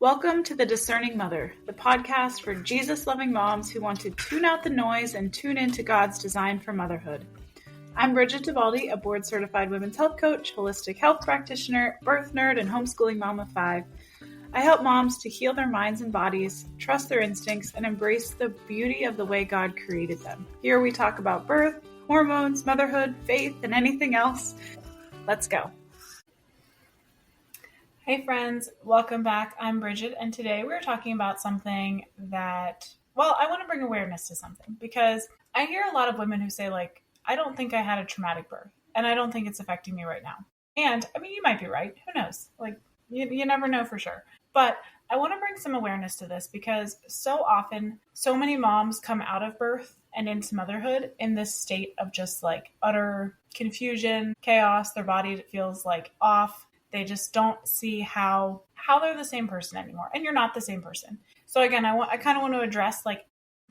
Welcome to The Discerning Mother, the podcast for Jesus-loving moms who want to tune out the noise and tune into God's design for motherhood. I'm Brigid, a board-certified women's health coach, holistic health practitioner, birth nerd, and homeschooling mom of 5. I help moms to heal their minds and bodies, trust their instincts, and embrace the beauty of the way God created them. Here we talk about birth, hormones, motherhood, faith, and anything else. Let's go. Hey friends, welcome back. I'm Brigid, and today we're talking about something that, I want to bring awareness to something because I hear a lot of women who say, I don't think I had a traumatic birth, and I don't think it's affecting me right now. And, you might be right. Who knows? You never know for sure. But I want to bring some awareness to this because so often, so many moms come out of birth and into motherhood in this state of just utter confusion, chaos. Their body feels off. They just don't see how they're the same person anymore. And you're not the same person. So again, I kind of want to address,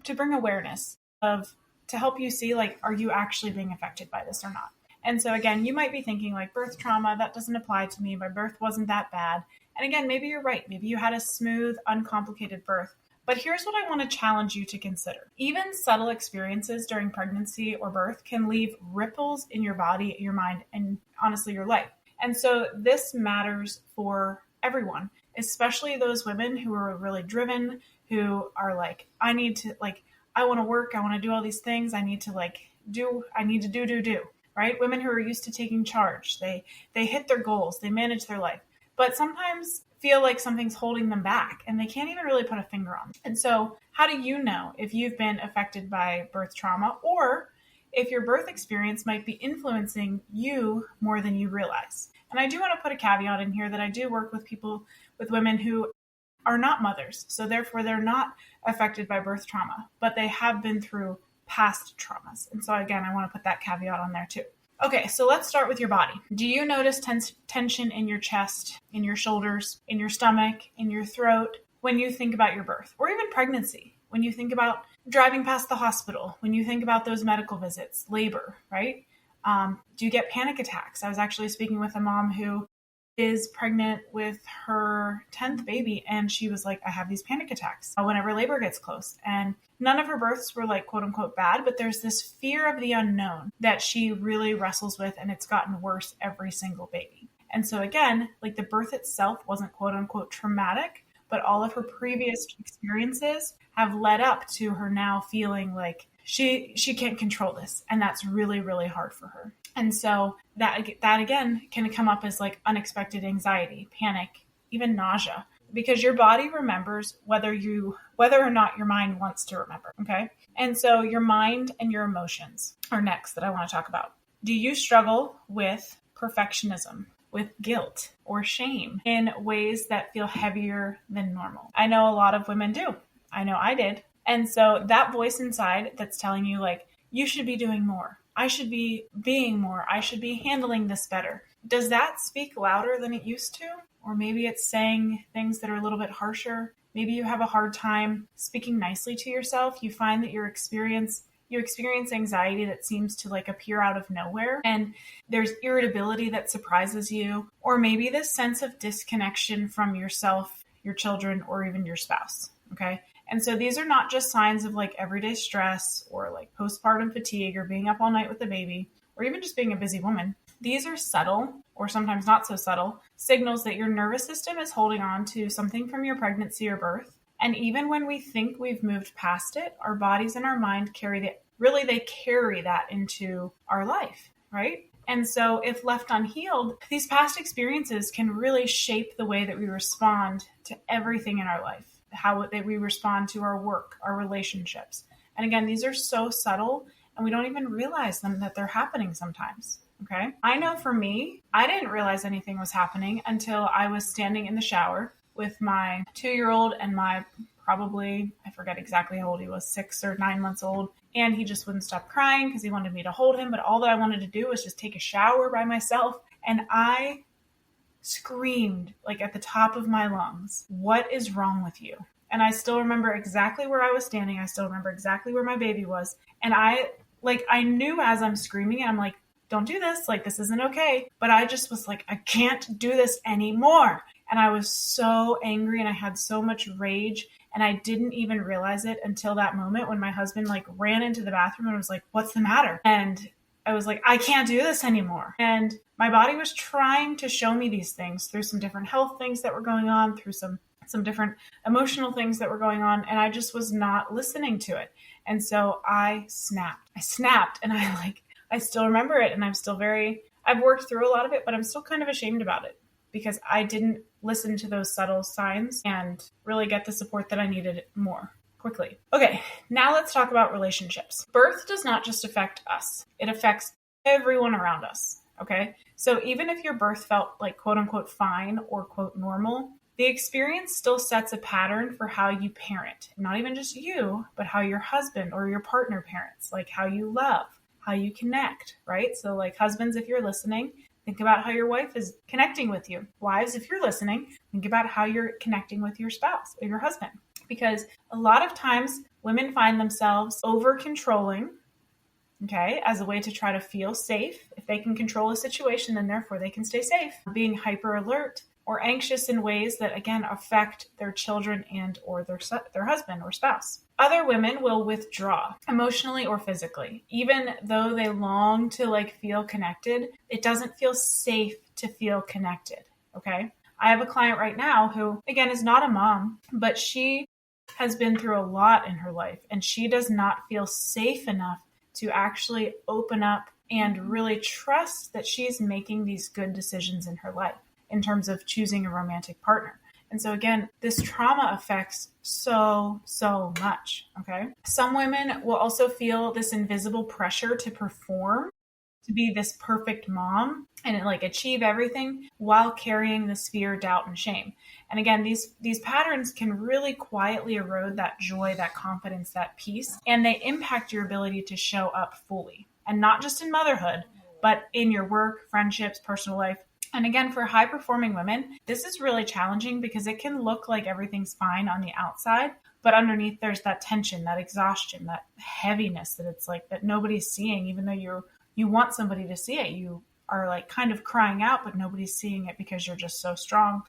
to bring awareness to help you see, are you actually being affected by this or not? And so again, you might be thinking birth trauma, that doesn't apply to me. My birth wasn't that bad. And again, maybe you're right. Maybe you had a smooth, uncomplicated birth. But here's what I want to challenge you to consider. Even subtle experiences during pregnancy or birth can leave ripples in your body, your mind, and honestly, your life. And so this matters for everyone, especially those women who are really driven, who are I need to, I want to work, I want to do all these things, I need to do, right? Women who are used to taking charge, they hit their goals, they manage their life, but sometimes feel like something's holding them back and they can't even really put a finger on it. And so how do you know if you've been affected by birth trauma or if your birth experience might be influencing you more than you realize? And I do want to put a caveat in here that I do work with women who are not mothers. So therefore they're not affected by birth trauma, but they have been through past traumas. And so again, I want to put that caveat on there too. Okay, so let's start with your body. Do you notice tension in your chest, in your shoulders, in your stomach, in your throat when you think about your birth or even pregnancy? When you think about driving past the hospital, when you think about those medical visits, labor, right? Do you get panic attacks? I was actually speaking with a mom who is pregnant with her 10th baby, and she was like, I have these panic attacks whenever labor gets close. And none of her births were quote unquote bad, but there's this fear of the unknown that she really wrestles with, and it's gotten worse every single baby. And so again, the birth itself wasn't quote unquote traumatic, but all of her previous experiences have led up to her now feeling like she can't control this. And that's really, really hard for her. And so that again can come up as unexpected anxiety, panic, even nausea, because your body remembers whether or not your mind wants to remember. Okay. And so your mind and your emotions are next that I want to talk about. Do you struggle with perfectionism, with guilt or shame in ways that feel heavier than normal? I know a lot of women do. I know I did. And so that voice inside that's telling you you should be doing more. I should be being more. I should be handling this better. Does that speak louder than it used to? Or maybe it's saying things that are a little bit harsher. Maybe you have a hard time speaking nicely to yourself. You find that you experience anxiety that seems to appear out of nowhere. And there's irritability that surprises you. Or maybe this sense of disconnection from yourself, your children, or even your spouse. Okay. And so these are not just signs of everyday stress or postpartum fatigue or being up all night with the baby or even just being a busy woman. These are subtle or sometimes not so subtle signals that your nervous system is holding on to something from your pregnancy or birth. And even when we think we've moved past it, our bodies and our mind carry that into our life, right? And so if left unhealed, these past experiences can really shape the way that we respond to everything in our life. How we respond to our work, our relationships. And again, these are so subtle and we don't even realize that they're happening sometimes. Okay. I know for me, I didn't realize anything was happening until I was standing in the shower with my 2-year-old and my I forget exactly how old he was, 6 or 9 months old. And he just wouldn't stop crying because he wanted me to hold him. But all that I wanted to do was just take a shower by myself. And I screamed at the top of my lungs, what is wrong with you? And I still remember exactly where I was standing. I still remember exactly where my baby was. And I knew as I'm screaming, and I'm don't do this. This isn't okay. But I just was I can't do this anymore. And I was so angry and I had so much rage, and I didn't even realize it until that moment when my husband like ran into the bathroom and was like, "What's the matter?" And I was like, "I can't do this anymore." And my body was trying to show me these things through some different health things that were going on, through some different emotional things that were going on. And I just was not listening to it. And so I snapped. And I still remember it. And I've worked through a lot of it, but I'm still kind of ashamed about it because I didn't listen to those subtle signs and really get the support that I needed more quickly. Okay, now let's talk about relationships. Birth does not just affect us. It affects everyone around us, okay? So even if your birth felt like quote unquote fine or quote normal, the experience still sets a pattern for how you parent. Not even just you, but how your husband or your partner parents, like how you love, how you connect, right? So like husbands, if you're listening, think about how your wife is connecting with you. Wives, if you're listening, think about how you're connecting with your spouse or your husband. Because a lot of times women find themselves over controlling, okay, as a way to try to feel safe. If they can control a situation, then therefore they can stay safe. Being hyper alert or anxious in ways that, again, affect their children and or their husband or spouse. Other women will withdraw emotionally or physically. Even though they long to like feel connected, it doesn't feel safe to feel connected, okay? I have a client right now who, again, is not a mom, but she has been through a lot in her life, and she does not feel safe enough to actually open up and really trust that she's making these good decisions in her life in terms of choosing a romantic partner. And so again, this trauma affects so much, okay? Some women will also feel this invisible pressure to perform, to be this perfect mom and like achieve everything while carrying this fear, doubt, and shame. And again, these patterns can really quietly erode that joy, that confidence, that peace, and they impact your ability to show up fully. And not just in motherhood, but in your work, friendships, personal life. And again, for high performing women, this is really challenging because it can look like everything's fine on the outside, but underneath there's that tension, that exhaustion, that heaviness that it's like that nobody's seeing, even though you want somebody to see it. You are like kind of crying out, but nobody's seeing it because you're just so strong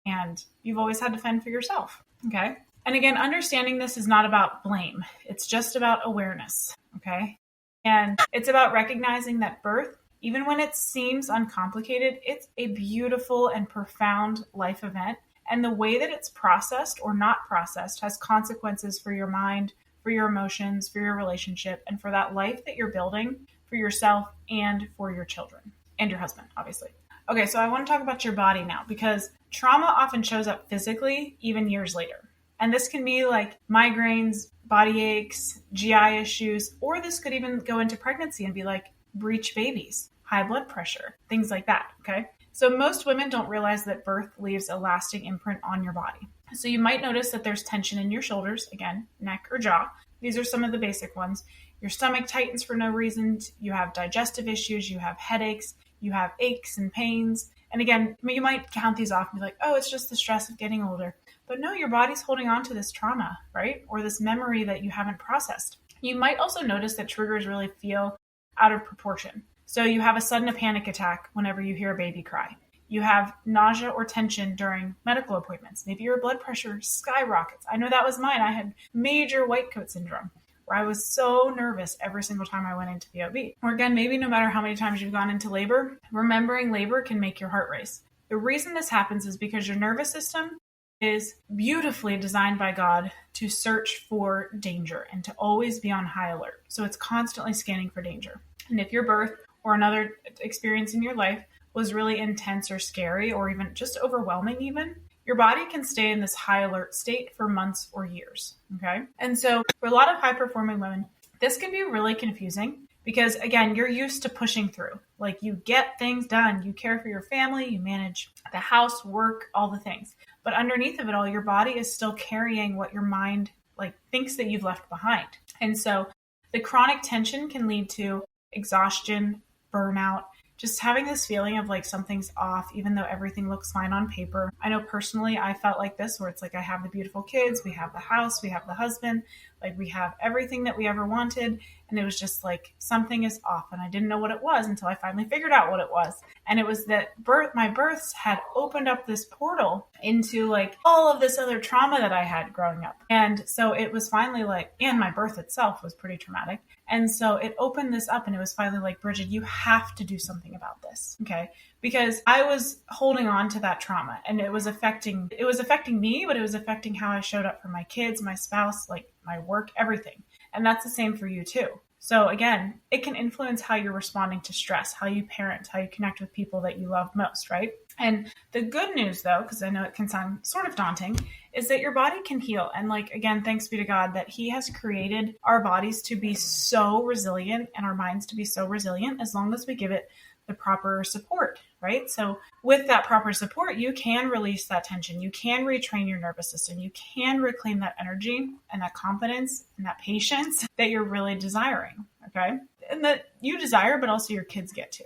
and you've always had to fend for yourself. Okay. And again, understanding this is not about blame. It's just about awareness. Okay. And it's about recognizing that birth, even when it seems uncomplicated, it's a beautiful and profound life event. And the way that it's processed or not processed has consequences for your mind, for your emotions, for your relationship, and for that life that you're building for yourself and for your children and your husband, obviously. Okay, so I want to talk about your body now because trauma often shows up physically even years later. And this can be like migraines, body aches, GI issues, or this could even go into pregnancy and be like breech babies, high blood pressure, things like that, okay? So most women don't realize that birth leaves a lasting imprint on your body. So you might notice that there's tension in your shoulders, again, neck or jaw. These are some of the basic ones. Your stomach tightens for no reason. You have digestive issues. You have headaches. You have aches and pains. And again, you might count these off and be like, oh, it's just the stress of getting older. But no, your body's holding on to this trauma, right? Or this memory that you haven't processed. You might also notice that triggers really feel out of proportion. So you have a sudden panic attack whenever you hear a baby cry. You have nausea or tension during medical appointments. Maybe your blood pressure skyrockets. I know that was mine. I had major white coat syndrome where I was so nervous every single time I went into the OB. Or again, maybe no matter how many times you've gone into labor, remembering labor can make your heart race. The reason this happens is because your nervous system is beautifully designed by God to search for danger and to always be on high alert. So it's constantly scanning for danger. And if your birth or another experience in your life was really intense or scary or even just overwhelming even, your body can stay in this high alert state for months or years, okay? And so for a lot of high performing women, this can be really confusing because again, you're used to pushing through. Like you get things done, you care for your family, you manage the house, work, all the things. But underneath of it all, your body is still carrying what your mind like thinks that you've left behind. And so the chronic tension can lead to exhaustion, burnout, just having this feeling of like something's off, even though everything looks fine on paper. I know personally, I felt like this where it's like I have the beautiful kids, we have the house, we have the husband, like we have everything that we ever wanted. And it was just like something is off. And I didn't know what it was until I finally figured out what it was. And it was that my births had opened up this portal into like all of this other trauma that I had growing up. And so it was finally like, and my birth itself was pretty traumatic. And so it opened this up and it was finally like, Brigid, you have to do something about this. Okay. Because I was holding on to that trauma and it was affecting me, but it was affecting how I showed up for my kids, my spouse, like my work, everything. And that's the same for you too. So again, it can influence how you're responding to stress, how you parent, how you connect with people that you love most, right? And the good news though, because I know it can sound sort of daunting, is that your body can heal. And like, again, thanks be to God that He has created our bodies to be so resilient and our minds to be so resilient as long as we give it the proper support, right? So with that proper support, you can release that tension. You can retrain your nervous system. You can reclaim that energy and that confidence and that patience that you're really desiring, okay? And that you desire, but also your kids get to,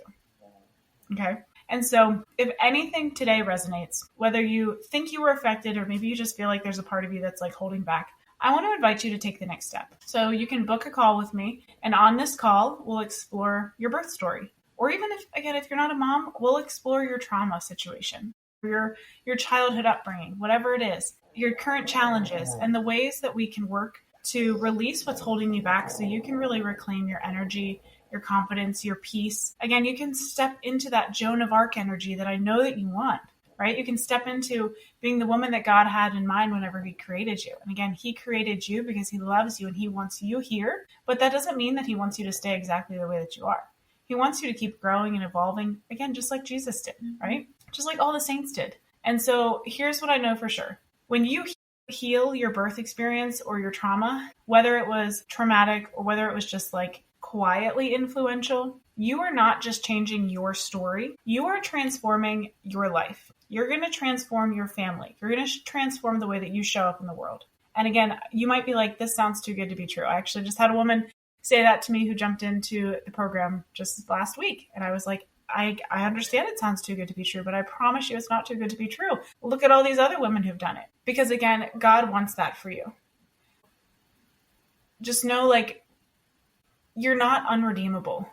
okay? And so if anything today resonates, whether you think you were affected or maybe you just feel like there's a part of you that's like holding back, I want to invite you to take the next step. So you can book a call with me. And on this call, we'll explore your birth story. Or even if you're not a mom, we'll explore your trauma situation, your childhood upbringing, whatever it is, your current challenges, and the ways that we can work to release what's holding you back so you can really reclaim your energy, your confidence, your peace. Again, you can step into that Joan of Arc energy that I know that you want, right? You can step into being the woman that God had in mind whenever He created you. And again, He created you because He loves you and He wants you here, but that doesn't mean that He wants you to stay exactly the way that you are. He wants you to keep growing and evolving, again, just like Jesus did, right? Just like all the saints did. And so here's what I know for sure. When you heal your birth experience or your trauma, whether it was traumatic or whether it was just like quietly influential, you are not just changing your story. You are transforming your life. You're going to transform your family. You're going to transform the way that you show up in the world. And again, you might be like, this sounds too good to be true. I actually just had a woman say that to me who jumped into the program just last week. And I was like, I understand it sounds too good to be true, but I promise you it's not too good to be true. Look at all these other women who've done it. Because again, God wants that for you. Just know, like, you're not unredeemable.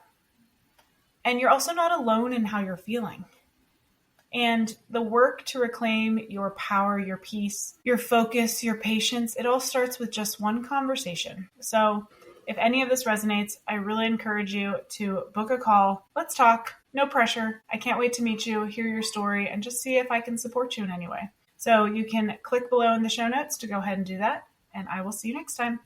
And you're also not alone in how you're feeling. And the work to reclaim your power, your peace, your focus, your patience, it all starts with just one conversation. So if any of this resonates, I really encourage you to book a call. Let's talk. No pressure. I can't wait to meet you, hear your story, and just see if I can support you in any way. So you can click below in the show notes to go ahead and do that. And I will see you next time.